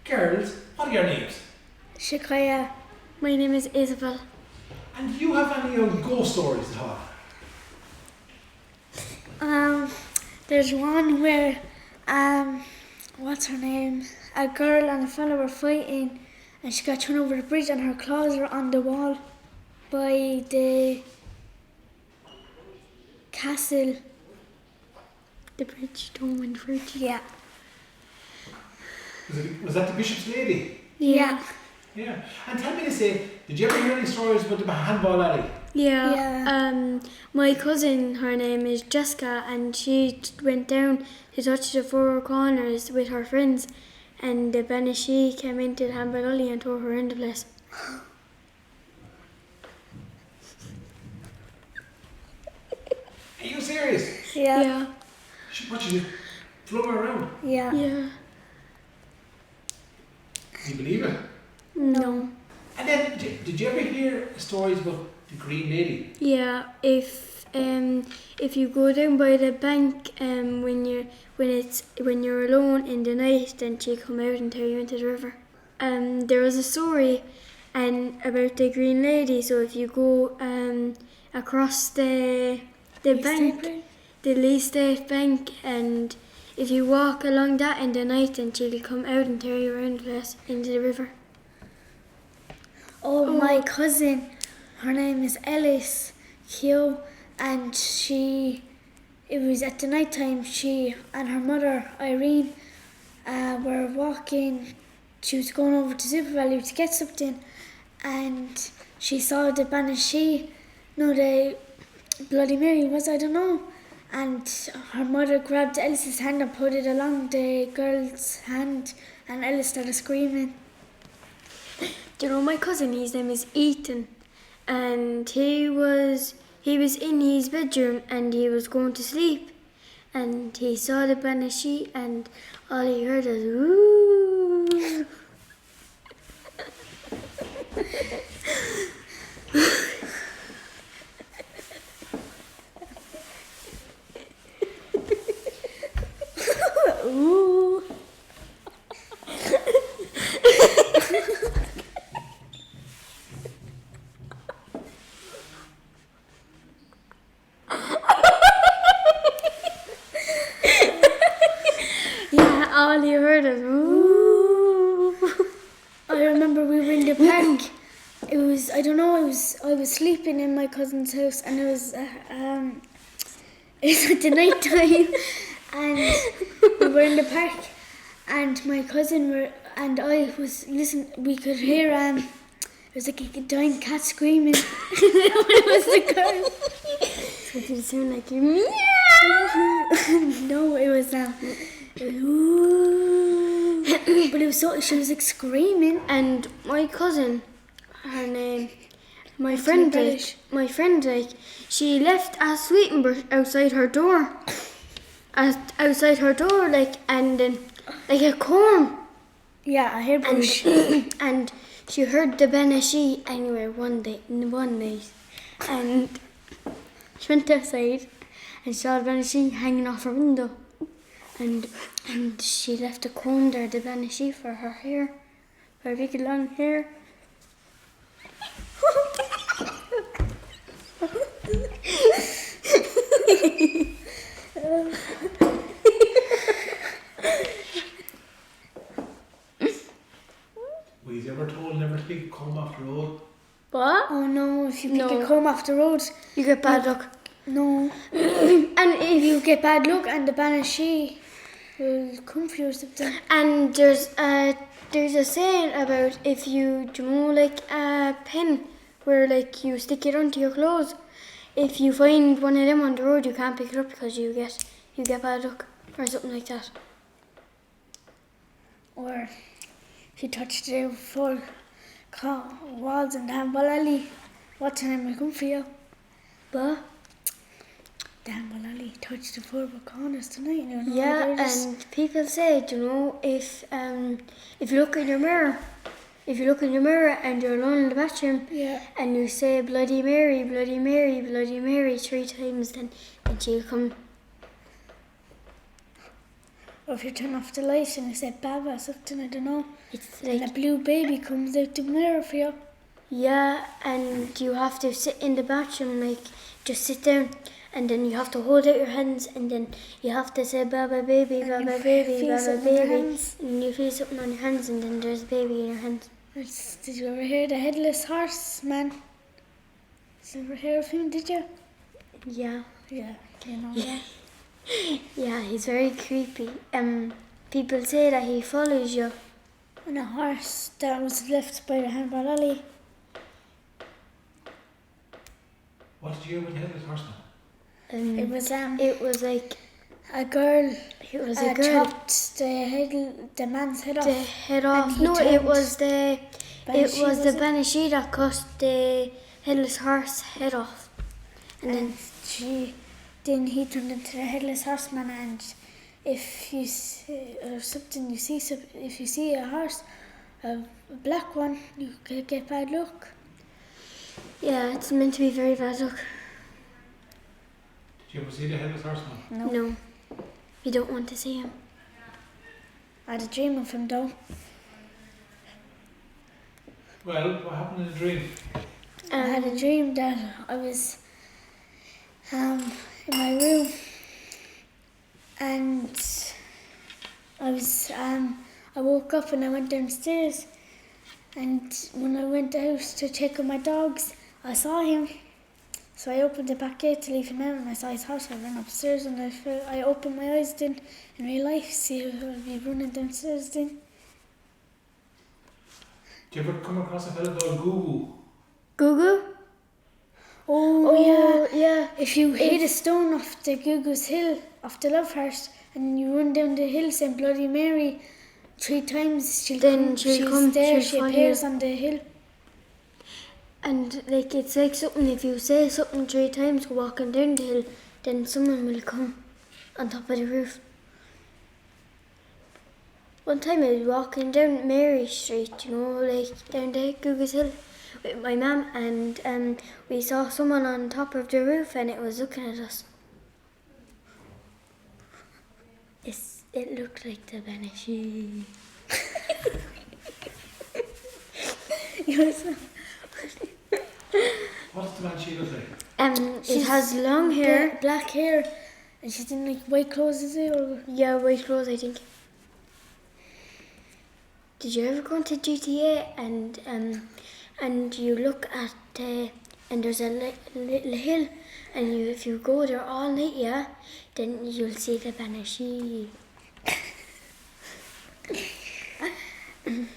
Girls, what are your names? Shakia. My name is Isabel. And do you have any ghost stories at all? There's one where, what's her name? A girl and a fella were fighting and she got thrown over the bridge and her claws were on the wall by the castle. The bridge, Thomond Bridge. Yeah. Was that the bishop's lady? Yeah. Yeah. And tell me did you ever hear any stories about the handball alley? Yeah. My cousin, her name is Jessica, and she went down to touch the four corners with her friends, and the Banshee came into the handball alley and tore her in the place. Are you serious? Yeah. What, you flung her around? Yeah. Yeah. Do you believe it? No. And then, did you ever hear stories about the Green Lady? Yeah. If you go down by the bank, when you're alone in the night, then she come out and throw you into the river. There was a story, about the Green Lady. So if you go across the bank, the Lee State Bank, and if you walk along that in the night, then she'll come out and throw you around the place into the river. Oh, my cousin, her name is Ellis Q, and it was at the night time, she and her mother, Aileen, were walking. She was going over to Super Value to get something, and she saw the Banshee, the Bloody Mary I don't know, and her mother grabbed Ellis's hand and put it along the girl's hand, and Ellis started screaming. Do you know my cousin? His name is Ethan, and he was in his bedroom and he was going to sleep, and he saw the Banshee, and all he heard was "Ooh." Ooh. Yeah, all he heard was "Ooh." I remember we were in the park. I was sleeping in my cousin's house, and it was at the night time, and we were in the park, and my cousin and I was listening. We could hear it was like a dying cat screaming. It was the girl. So did it sound like meow? No, it was ooh. But it was she was like screaming. And my cousin, her name, my friend, she left a sweetened bush outside her door. And like a corn. Yeah, a hairbush. And she heard the Banshee anywhere one night, and she went outside and saw the Banshee hanging off her window, and she left a comb there, the Banshee, for her hair, for her big long hair. Were you ever told never to pick a comb off the road? What? Oh no, if you pick a comb off the road, You get bad luck. no. And if You get bad luck and the Banshee will come for you or something. And there's a saying about if you like a pen where like you stick it onto your clothes. If you find one of them on the road, you can't pick it up because you get bad luck or something like that. Or if you touch the four walls in the handball alley, what time will come for you? But The handball alley touched the four corners tonight. You know, yeah, and people say, if you look in your mirror, and you're alone in the bathroom, yeah, and you say Bloody Mary, Bloody Mary, Bloody Mary 3 times, then she'll come. or if you turn off the light and you say Baba or something, I don't know. It's And like, a blue baby comes out the mirror for you. yeah, and you have to sit in the bathroom, like, just sit down, and then you have to hold out your hands, and then you have to say Baba baby, And Baba you baby, feel Baba something on your baby, hands. and you feel something on your hands, and then there's a baby in your hands. Did you ever hear the Headless Horseman? Did you ever hear of him, did you? Yeah. Yeah, you know that. Yeah, he's very creepy. People say that he follows you. On a horse that was left by the handball alley. What did you hear about the Headless Horseman? It was It was like a girl. it was a girl. Chopped the man's head off. The head off. he No, it turned was the Banshee, it was the was it? Banshee that cut the headless horse head off, and then Then he turned into the Headless Horseman, and if you if you see a horse, a black one, you could get bad luck. yeah, it's meant to be very bad luck. Did you ever see the Headless Horseman? No, you don't want to see him. I had a dream of him though. Well, what happened in the dream? I had a dream that I was in my room, and I woke up and I went downstairs, and when I went out to check on my dogs, I saw him. So I opened the back gate to leave him out, and I saw his house. I ran upstairs, and I opened my eyes then in real life, see if I'd be running downstairs then. Did you ever come across a fellow called Googoo? Googoo? Oh yeah. Yeah. If you hit a stone off the Googoo's hill, off the Love Heart, and you run down the hill saying Bloody Mary 3 times, she'll come. She appears on the hill. And like it's like something, if you say something 3 times walking down the hill, then someone will come on top of the roof. One time I was walking down Mary Street, like down the Googoo's hill with my mum, and we saw someone on top of the roof, and it was looking at us. It looked like the Banshee. What does the Banshee look like? It has long hair. Black hair, and she's in like white clothes, is it? Or Yeah, white clothes, I think. Did you ever go into GTA and you look at and there's a little hill, and if you go there all night, yeah, then you'll see the Banshee. And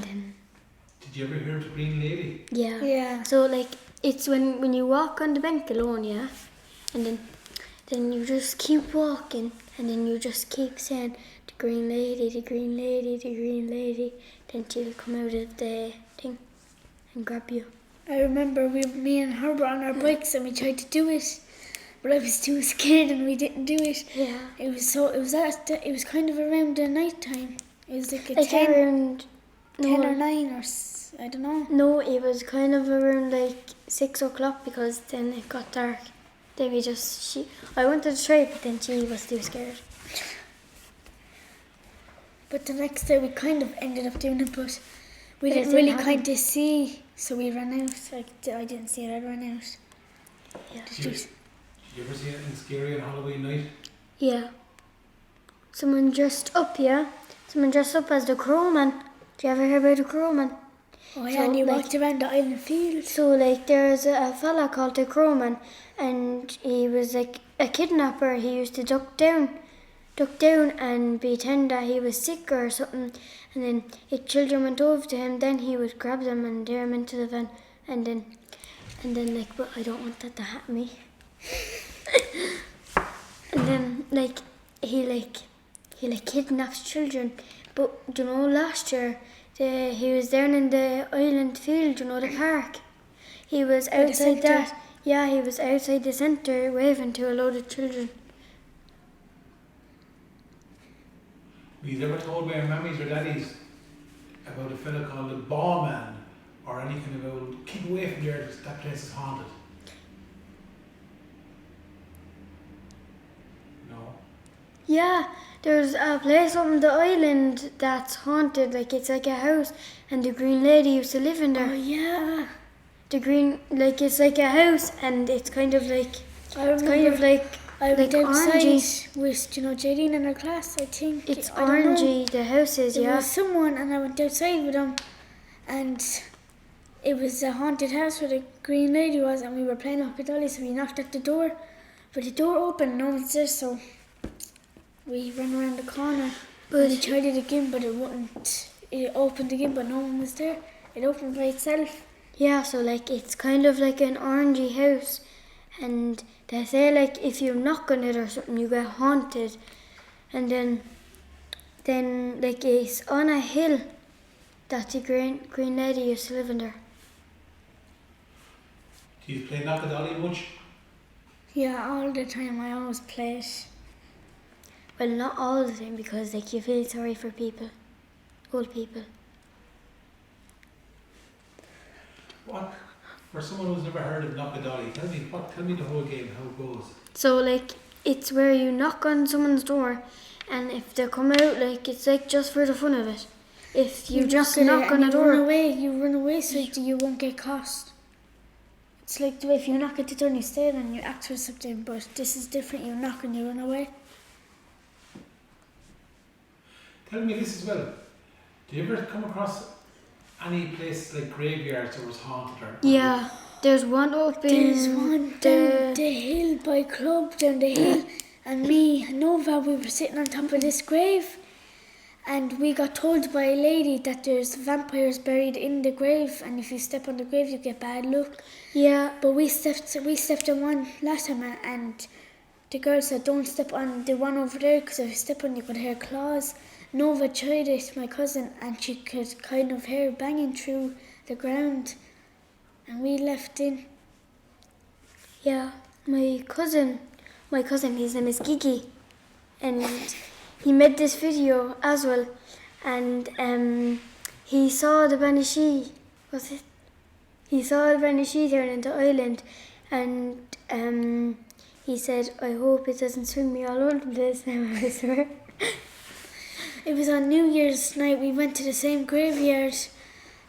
then Did you ever hear of the Green Lady? Yeah. So like it's when you walk on the bank alone, yeah, and then you just keep walking, and then you just keep saying the Green Lady, the Green Lady, the Green Lady. Then she'll come out of the thing and grab you. I remember me and her were on our bikes and we tried to do it, but I was too scared and we didn't do it. Yeah. It was kind of around the night time. It was like 10 around 10 or 9 or I don't know. No, it was kind of around like 6 o'clock, because then it got dark. Then I wanted to try, but then she was too scared. But the next day we kind of ended up doing it, but we But it didn't didn't really happen. kind of see, so we ran out. I didn't see it, I ran out. Yeah. Did you ever see anything scary on Halloween night? Yeah. Someone dressed up, yeah? Someone dressed up as the Crowman. Do you ever hear about the Crowman? Oh yeah, So, and you like- walked around the island field. So, like, there's a fella called the Crowman, and he was like a kidnapper. He used to duck down and pretend that he was sick or something. And then if children went over to him, then he would grab them and tear them into the van. And then like, but I don't want that to happen to me. And then he kidnaps children. But last year he was down in the island field, the park. He was By the outside centre? that. Yeah, he was outside the centre waving to a load of children. Were you ever told by your mammies or daddies about a fella called the Ball Man, or anything about keep away from there, that place is haunted? No. Yeah, there's a place on the island that's haunted, like it's like a house, and the green lady used to live in Oh there. yeah. The green, like it's like a house, and it's kind of like, I it's kind of like I went outside orangey. with, Jadine in her class, I think. It's I don't know. orangey, the house is, There yeah. was someone and I went outside with them and it was a haunted house where the green lady was and we were playing Knock-a-Dolly, so we knocked at the door. But the door opened, no one's there, so we ran around the corner. But We tried it again, but it wouldn't. It opened again, but no one was there. It opened by itself. yeah, so like it's kind of like an orangey house, and they say like if you knock on it or something, you get haunted, and then like it's on a hill that the green lady used to live in there. Do you play Knock-a-Dolly much? Yeah, all the time. I always play it. Well, not all the time because like you feel sorry for people, old people. What? For someone who's never heard of Knock-a-Dolly, tell me the whole game, how it goes. So like it's where you knock on someone's door, and if they come out, like it's like just for the fun of it. If you just knock on a You door, run away so you won't get caught. It's like if you knock at the door and you stay there and you ask for something, but this is different. You knock and you run away. Tell me this as well. Do you ever come across any place like graveyards that was haunted or? yeah, there's one up in There's one down the hill by club down the hill, and me and Nova, we were sitting on top of this grave, and we got told by a lady that there's vampires buried in the grave, and if you step on the grave you get bad luck. Yeah, But we stepped on one last time, and the girl said don't step on the one over there because if you step on you could hear claws. Nova tried it, my cousin, and she could kind of hear banging through the ground, and we left in. yeah. My cousin, his name is Gigi, and he made this video as well, and he saw the Banshee. Was it? He saw the Banshee there in the island, and he said, "I hope it doesn't swing me all over the place now." I swear. It was on New Year's night. We went to the same graveyard,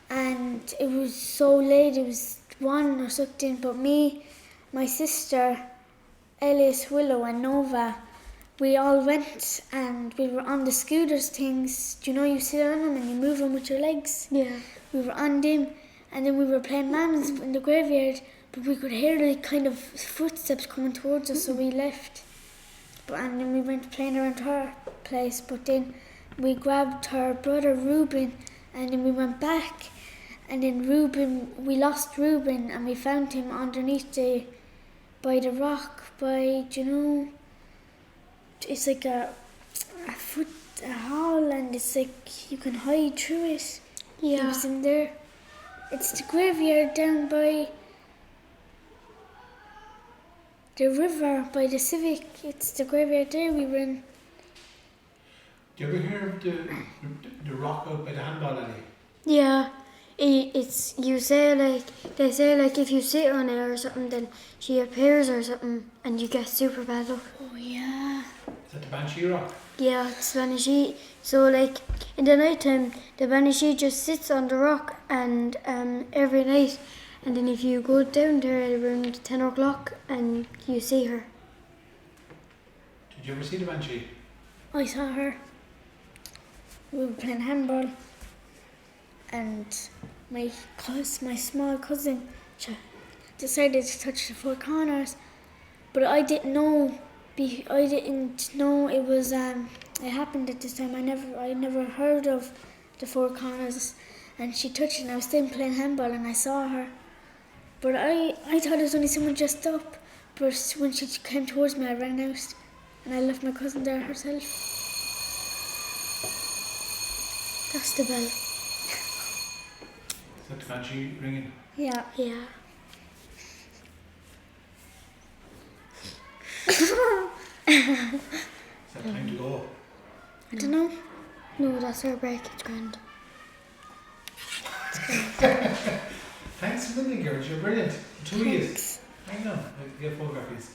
and it was so late. It was 1 or something. But me, my sister, Ellis, Willow, and Nova, we all went, and we were on the scooters things. Do you know you sit on them and you move them with your legs? Yeah. We were on them, and then we were playing mammals in the graveyard. But we could hear like kind of footsteps coming towards us, so we left. And then we went playing around her place. But then we grabbed her brother Ruben, and then we went back, and then we lost Ruben, and we found him underneath by the rock, it's like a hall, and it's like you can hide through it. He Yeah. was in there. It's the graveyard down by the river, by the Civic. It's the graveyard there we were in. Do you ever hear of the rock out by the handball alley? Yeah, it's they say like if you sit on it or something, then she appears or something, and you get super bad luck. Oh yeah. Is that the Banshee Rock? Yeah, it's Banshee. So like in the night time, the Banshee just sits on the rock, and every night, and then if you go down there around 10 o'clock, and you see her. Did you ever see the Banshee? I saw her. We were playing handball, and my small cousin decided to touch the 4 corners, but I didn't know it was it happened at this time. I never heard of the 4 corners, and she touched it, and I was still playing handball, and I saw her, but I thought it was only someone dressed up. But when she came towards me, I ran out, and I left my cousin there herself. That's the bell. Is that the Banshee ringing? Yeah. Yeah. Is that time to go? I don't know. No, that's our break. It's grand. Thanks a million, girls. You're brilliant. 2 years. I know. Your photographies.